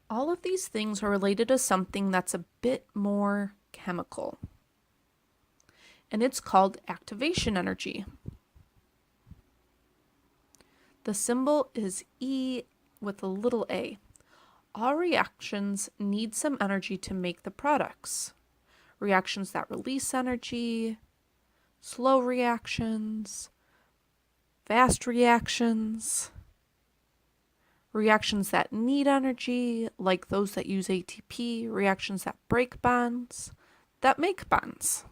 All of these things are related to something that's a bit more chemical, and it's called activation energy. The symbol is E with a little a. All reactions need some energy to make the products. Reactions that release energy, slow reactions, fast reactions, reactions that need energy, like those that use ATP, reactions that break bonds, that make bonds.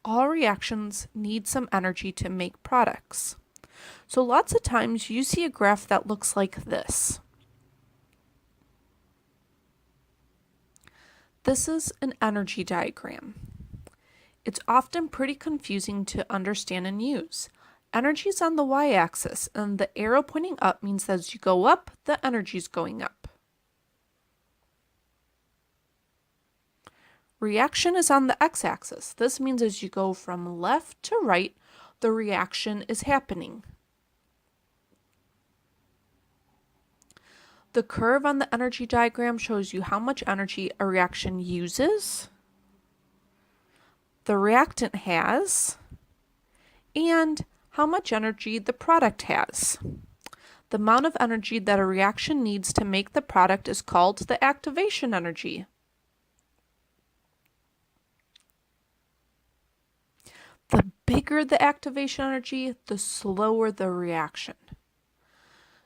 All reactions need some energy to make products. So lots of times you see a graph that looks like this. This is an energy diagram. It's often pretty confusing to understand and use. Energy is on the y-axis, and the arrow pointing up means that as you go up, the energy is going up. Reaction is on the x-axis. This means as you go from left to right, the reaction is happening. The curve on the energy diagram shows you how much energy a reaction uses, the reactant has, and how much energy the product has. The amount of energy that a reaction needs to make the product is called the activation energy. The bigger the activation energy, the slower the reaction.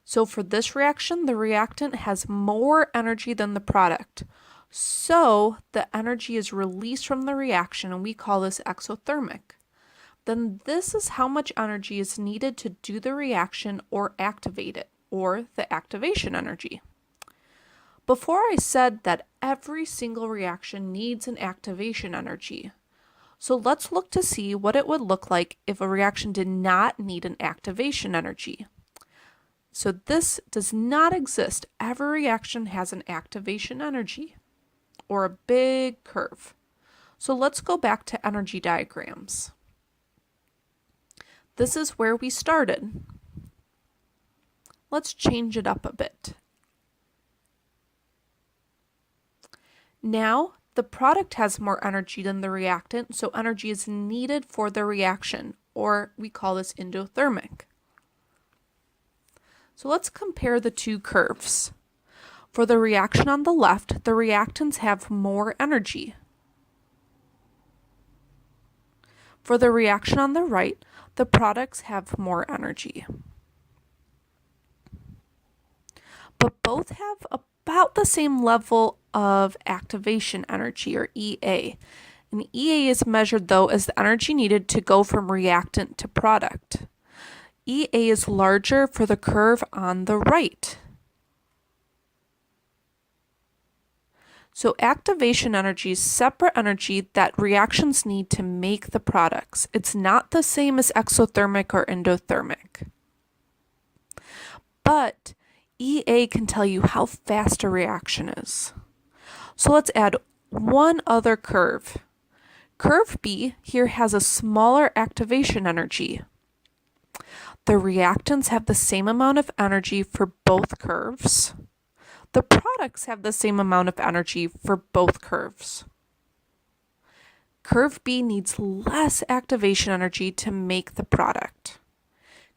So for this reaction, the reactant has more energy than the product. So the energy is released from the reaction, and we call this exothermic. Then this is how much energy is needed to do the reaction or activate it, or the activation energy. Before I said that every single reaction needs an activation energy. So let's look to see what it would look like if a reaction did not need an activation energy. So this does not exist. Every reaction has an activation energy, or a big curve. So let's go back to energy diagrams. This is where we started. Let's change it up a bit. Now, the product has more energy than the reactant, so energy is needed for the reaction, or we call this endothermic. So let's compare the two curves. For the reaction on the left, the reactants have more energy. For the reaction on the right, the products have more energy. But both have about the same level of activation energy, or EA. And EA is measured, though, as the energy needed to go from reactant to product. EA is larger for the curve on the right. So activation energy is separate energy that reactions need to make the products. It's not the same as exothermic or endothermic. But EA can tell you how fast a reaction is. So let's add one other curve. Curve B here has a smaller activation energy. The reactants have the same amount of energy for both curves. The products have the same amount of energy for both curves. Curve B needs less activation energy to make the product.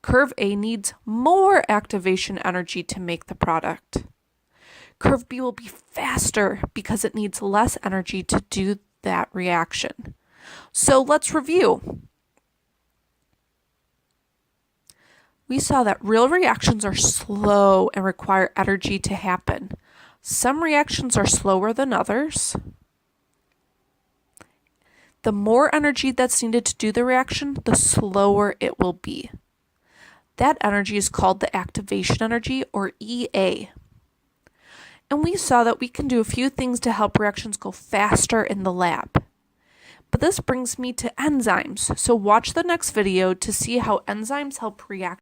Curve A needs more activation energy to make the product. Curve B will be faster because it needs less energy to do that reaction. So let's review. We saw that real reactions are slow and require energy to happen. Some reactions are slower than others. The more energy that's needed to do the reaction, the slower it will be. That energy is called the activation energy, or EA. And we saw that we can do a few things to help reactions go faster in the lab. But this brings me to enzymes, so watch the next video to see how enzymes help reactions